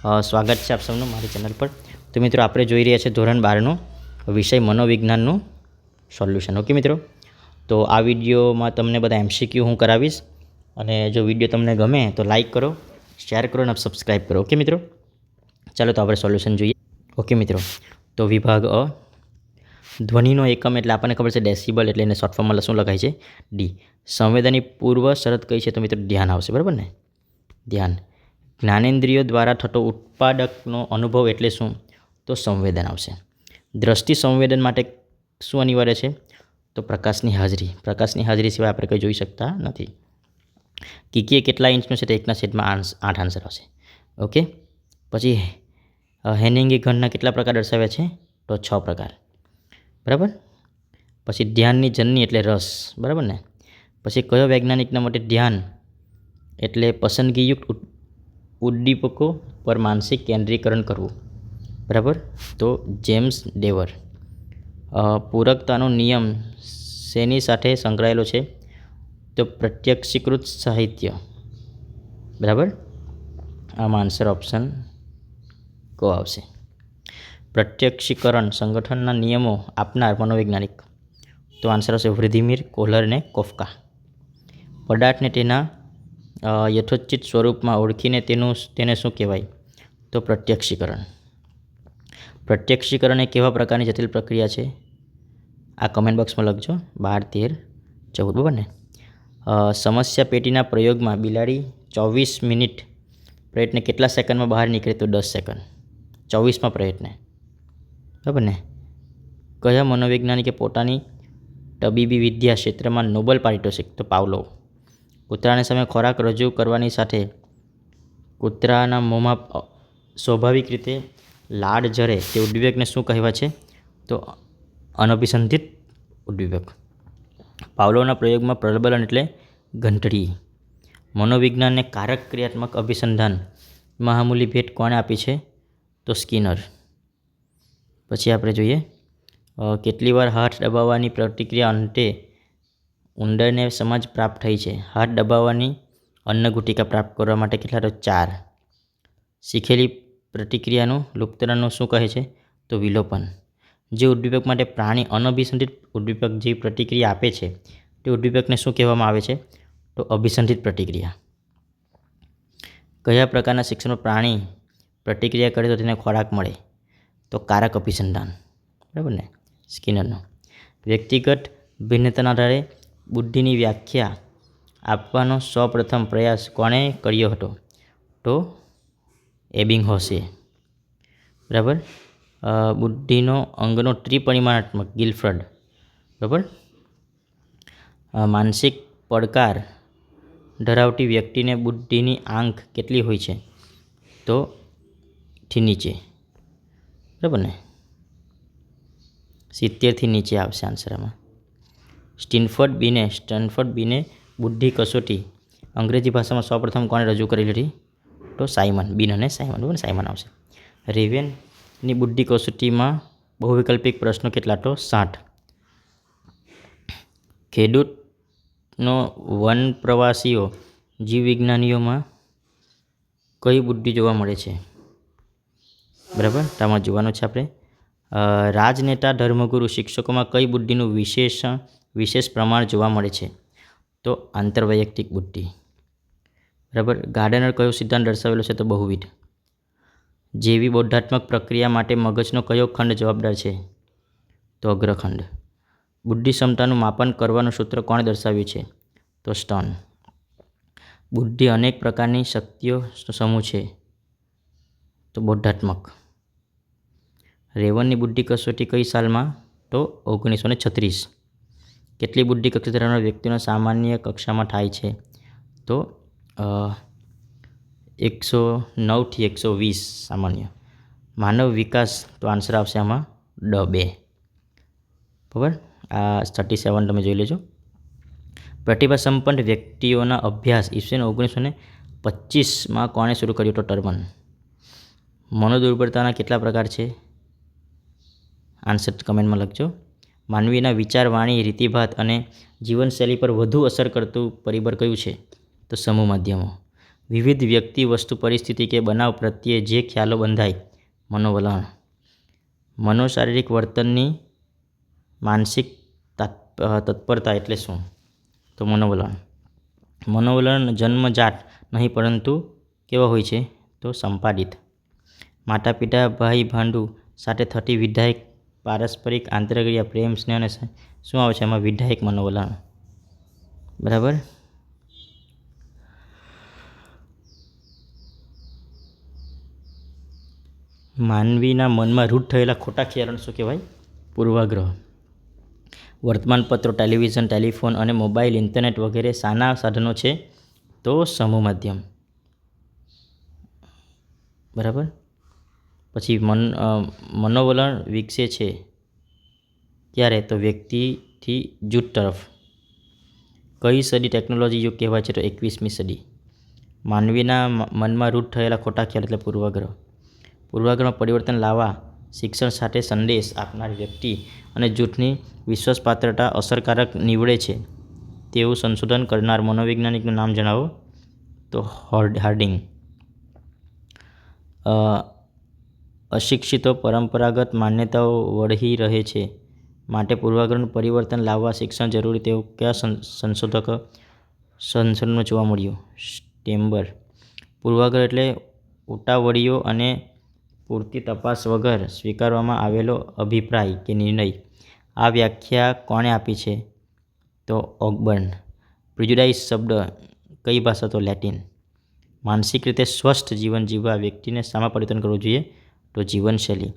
સ્વાગત છે આપ સૌનું મારી ચેનલ પર। તો મિત્રો આપણે જોઈ રહ્યા છીએ ધોરણ 12નો વિષય મનોવિજ્ઞાનનું સોલ્યુશન। ઓકે મિત્રો, તો આ વિડીયોમાં તમને બધા MCQ હું કરાવીશ, અને જો વિડીયો તમને ગમે તો લાઈક કરો, શેર કરો અને સબસ્ક્રાઈબ કરો। ઓકે મિત્રો, ચાલો તો આપણે સોલ્યુશન જોઈએ। ઓકે મિત્રો, તો વિભાગ અ, ધ્વનિનો એકમ એટલે આપણને ખબર છે ડેસિબલ, એટલે એને શોર્ટ ફોર્મમાં શું લખાય છે ડી। સંવેદનની પૂર્વ શરત કઈ છે તો મિત્રો ધ્યાન આવશે, બરાબર ને, ધ્યાન। જ્ઞાનેન્દ્રિયો દ્વારા થતો ઉત્પાદકનો અનુભવ એટલે શું તો સંવેદન આવશે। દ્રષ્ટિ સંવેદન માટે શું અનિવાર્ય છે તો પ્રકાશની હાજરી। પ્રકાશની હાજરી સિવાય આપણે કંઈ જોઈ શકતા નથી। કીકીએ કેટલા ઇંચનું છે તો 1/8 આન્સર આવશે। ઓકે, પછી હેનિંગે ઘનના કેટલા પ્રકાર દર્શાવ્યા છે તો 6 પ્રકાર, બરાબર। પછી ધ્યાનની જનની એટલે રસ, બરાબર ને। પછી કયો વૈજ્ઞાનિકના માટે ધ્યાન એટલે પસંદગીયુક્ત ઉદ્દીપકો પર માનસિક કેન્દ્રીકરણ કરવું, બરાબર, તો જેમ્સ ડેવર। પૂરકતાનો નિયમ શેની સાથે સંકળાયેલો છે તો પ્રત્યક્ષીકૃત સાહિત્ય, બરાબર। આમાં આન્સર ઓપ્શન કો આવશે। પ્રત્યક્ષીકરણ સંગઠનના નિયમો આપનાર મનોવૈજ્ઞાનિક તો આન્સર આવશે વ્લાદિમીર કોહલર અને કોફકા। પદાર્થને તેના યથોચિત સ્વરૂપમાં ઓળખીને તેને શું કહેવાય તો પ્રત્યક્ષીકરણ। પ્રત્યક્ષીકરણ એ કેવા પ્રકારની જટિલ પ્રક્રિયા છે આ કમેન્ટ બોક્સમાં લખજો, 12, 13, 14, બરાબર ને। સમસ્યા પેટીના પ્રયોગમાં બિલાડી 24 મિનિટ પ્રયત્ને કેટલા સેકન્ડમાં બહાર નીકળે તો 10 સેકન્ડ, 24માં પ્રયત્ને, બરાબર ને। કયા મનોવૈજ્ઞાનિકે પોતાની તબીબી વિદ્યા ક્ષેત્રમાં નોબેલ પારિતોષિક તો પાવલોવ। કૂતરાની સામે ખોરાક રજૂ કરવાની સાથે કૂતરાના મોંમાં સ્વાભાવિક રીતે લાળ ઝરે તે ઉદ્દીપકને શું કહેવાય છે તો અનભિસંધિત ઉદ્દીપક। પાવલોવના પ્રયોગમાં પ્રબલન એટલે ઘંટડી। મનોવિજ્ઞાનને કારક ક્રિયાત્મક અભિસંધાન મહામૂલી ભેટ કોણે આપી છે તો સ્કિનર। પછી આપણે જોઈએ કેટલી વાર હાથ દબાવવાની પ્રતિક્રિયા અંતે ઉંદરને સમજ પ્રાપ્ત થઈ છે। હાથ દબાવવાની અન્નગુટિકા પ્રાપ્ત કરવા માટે કેટલા તો 4। શીખેલી પ્રતિક્રિયાનું લુપ્તતાનું શું કહે છે તો વિલોપન। જે ઉદ્દીપક માટે પ્રાણી અનભિસંધિત ઉદ્દીપક જેવી પ્રતિક્રિયા આપે છે તે ઉદ્દીપકને શું કહેવામાં આવે છે તો અભિસંધિત પ્રતિક્રિયા। કયા પ્રકારના શિક્ષણમાં પ્રાણી પ્રતિક્રિયા કરે તો તેને ખોરાક મળે તો કારક અભિસંધાન, બરાબર ને, સ્કિનરનો। વ્યક્તિગત ભિન્નતાના આધારે બુદ્ધિની વ્યાખ્યા આપવાનો સૌપ્રથમ પ્રયાસ કોણે કર્યો હતો તો એબિંગહોસે, બરાબર। બુદ્ધિનો અંગનો ત્રિપરિમાણાત્મક ગિલફ્રડ, બરાબર। માનસિક પડકાર ધરાવતી વ્યક્તિને બુદ્ધિની આંખ કેટલી હોય છે તો થી નીચે, બરાબર ને, 70થી નીચે આવશે આન્સર આમાં। સ્ટેનફોર્ડ બીને બુદ્ધિ કસોટી અંગ્રેજી ભાષામાં સૌપ્રથમ કોણે રજૂ કરેલી હતી તો સાયમન, બીન અને સાયમન, બરાબર, સાયમન આવશે। રેવેનની બુદ્ધિ કસોટીમાં બહુવિકલ્પિક પ્રશ્નો કેટલા તો 60। ખેડૂતનો વનપ્રવાસીઓ જીવવિજ્ઞાનીઓમાં કઈ બુદ્ધિ જોવા મળે છે, બરાબર, આમાં જોવાનું છે આપણે। રાજનેતા ધર્મગુરુ શિક્ષકોમાં કઈ બુદ્ધિનું વિશેષ પ્રમાણ જોવા મળે છે તો આંતરવૈયક્તિક બુદ્ધિ, બરાબર। ગાર્ડનર કયો સિદ્ધાંત દર્શાવેલો છે તો બહુવિધ। જેવી બોધાત્મક પ્રક્રિયા માટે મગજનો કયો ખંડ જવાબદાર છે તો અગ્રખંડ। બુદ્ધિ ક્ષમતાનું માપન કરવાનું સૂત્ર કોણે દર્શાવ્યું છે તો સ્ટર્ન। બુદ્ધિ અનેક પ્રકારની શક્તિઓ સમૂહ છે તો બોધાત્મક। રેવનની બુદ્ધિ કસોટી કઈ સાલમાં તો 1936। કેટલી બુદ્ધિ કક્ષા ધરાવનાર વ્યક્તિનો સામાન્ય કક્ષામાં થાય છે તો 109થી 120 સામાન્ય। માનવ વિકાસ તો આન્સર આવશે આમાં 2, બરાબર। આ 37 તમે જોઈ લેજો। પ્રતિભા સંપન્ન વ્યક્તિઓના અભ્યાસ ઈસવીસન 1925માં કોણે શરૂ કર્યો તો ટર્બન। મનોદુર્બળતાના કેટલા પ્રકાર છે આન્સર કમેન્ટમાં લખજો। માનવીના વિચાર, વાણી, રીતિભાત અને જીવનશૈલી પર વધુ અસર કરતું પરિબળ કયું છે તો સમૂહ માધ્યમો। વિવિધ વ્યક્તિ, વસ્તુ, પરિસ્થિતિ કે બનાવ પ્રત્યે જે ખ્યાલો બંધાય. મનોવલણ. મનોશારીરિક વર્તનની માનસિક તત્પરતા એટલે શું? તો મનોવલણ. મનોવલણ જન્મજાત નહીં પરંતુ કેવા હોય છે? તો સંપાદિત. માતા પિતા, ભાઈ ભાંડુ સાથે થતી વિધાયક પારસ્પરિક આંતરક્રિયા, પ્રેમ, સ્નેહ અને શું આવે છે એમાં? વિધાયક મનોવલણ. બરાબર. માનવીના મનમાં રૂઢ થયેલા ખોટા ખ્યાલોને શું કહેવાય? પૂર્વાગ્રહ. વર્તમાનપત્રો, ટેલિવિઝન, ટેલિફોન અને મોબાઈલ, ઇન્ટરનેટ વગેરે શાના સાધનો છે? તો સમૂહ માધ્યમ. બરાબર. પછી મનોવલણ વિકસે છે ક્યારે? તો વ્યક્તિથી જૂથ તરફ. કઈ સદી ટેકનોલોજી યુગ કહેવાય છે? તો 21મી સદી. માનવીના મનમાં રૂઢ થયેલા ખોટા ખ્યાલ એટલે પૂર્વાગ્રહ. પૂર્વાગ્રહમાં પરિવર્તન લાવવા શિક્ષણ સાથે સંદેશ આપનાર વ્યક્તિ અને જૂથની વિશ્વાસપાત્રતા અસરકારક નીવડે છે તેવું સંશોધન કરનાર મનોવૈજ્ઞાનિકનું નામ જણાવો. તો હાર્ડિંગ. અશિક્ષિતો પરંપરાગત માન્યતાઓ વળગી રહે છે માટે પૂર્વાગ્રહનું પરિવર્તન લાવવા શિક્ષણ જરૂરી તેવું કયા સંશોધનમાં જોવા મળ્યું? સ્ટેમ્બર. પૂર્વાગ્રહ એટલે ઉતાવળિયો અને પૂરતી તપાસ વગર સ્વીકારવામાં આવેલો અભિપ્રાય કે નિર્ણય. આ વ્યાખ્યા કોણે આપી છે? તો ઓકબર્ન. પ્રિજુડાઇઝ શબ્દ કઈ ભાષા? તો લેટિન. માનસિક રીતે સ્વસ્થ જીવન જીવવા વ્યક્તિને શામાં પરિવર્તન કરવું જોઈએ? તો જીવનશૈલી.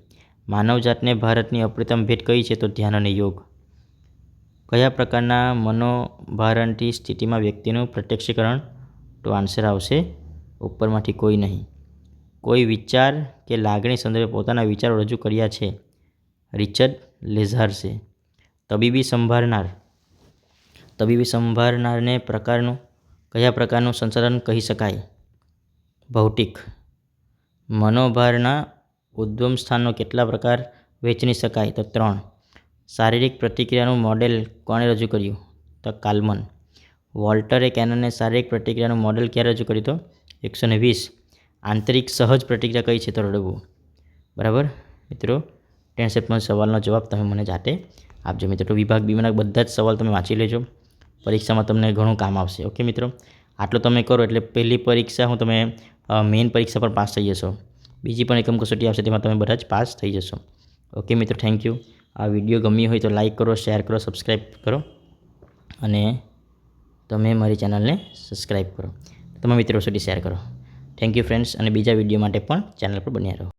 માનવજાતને ભારતની અપ્રતિમ ભેટ કઈ છે? તો ધ્યાન અને યોગ. કયા પ્રકારના મનોભારણની સ્થિતિમાં વ્યક્તિનું પ્રત્યક્ષીકરણ? તો આન્સર આવશે ઉપરમાંથી કોઈ નહીં. કોઈ વિચાર કે લાગણી સંદર્ભે પોતાના વિચારો રજૂ કર્યા છે? રિચર્ડ લેઝાર્સે. તબીબી સંભાળનારને કયા પ્રકારનું સંસાધન કહી શકાય? ભૌતિક. મનોભારના ઉદ્ગમસ્થાનનો કેટલા પ્રકાર વહેંચી શકાય? તો 3. શારીરિક પ્રતિક્રિયાનું મોડેલ કોણે રજૂ કર્યું? તો કાલ્મન. વોલ્ટરે કેનનને શારીરિક પ્રતિક્રિયાનું મોડેલ ક્યારે રજૂ કર્યું? તો 120. આંતરિક સહજ પ્રતિક્રિયા કઈ છે? તો રડવું. બરાબર મિત્રો. ટેન્સેટમાં સવાલનો જવાબ તમે મને જાતે આપજો મિત્રો. તો વિભાગ બીના બધા જ સવાલ તમે વાંચી લેજો, પરીક્ષામાં તમને ઘણું કામ આવશે. ઓકે મિત્રો. આટલો તમે કરો એટલે પહેલી પરીક્ષા તમે મેઇન પરીક્ષા પર પાસ થઈ જશો. બીજી પણ એકમ કસોટી આવશે તેમાં તમે બધા જ પાસ થઈ જશો. ઓકે મિત્રો, થેન્ક યુ. આ વિડીયો ગમ્યો હોય તો લાઈક કરો, શેર કરો, સબસ્ક્રાઈબ કરો અને તમે મારી ચેનલને સબસ્ક્રાઈબ કરો. તમારા મિત્રો સુધી શેર કરો. Thank you friends. અને બીજા વિડીયો માટે પણ ચેનલ પર બન્યા રહો.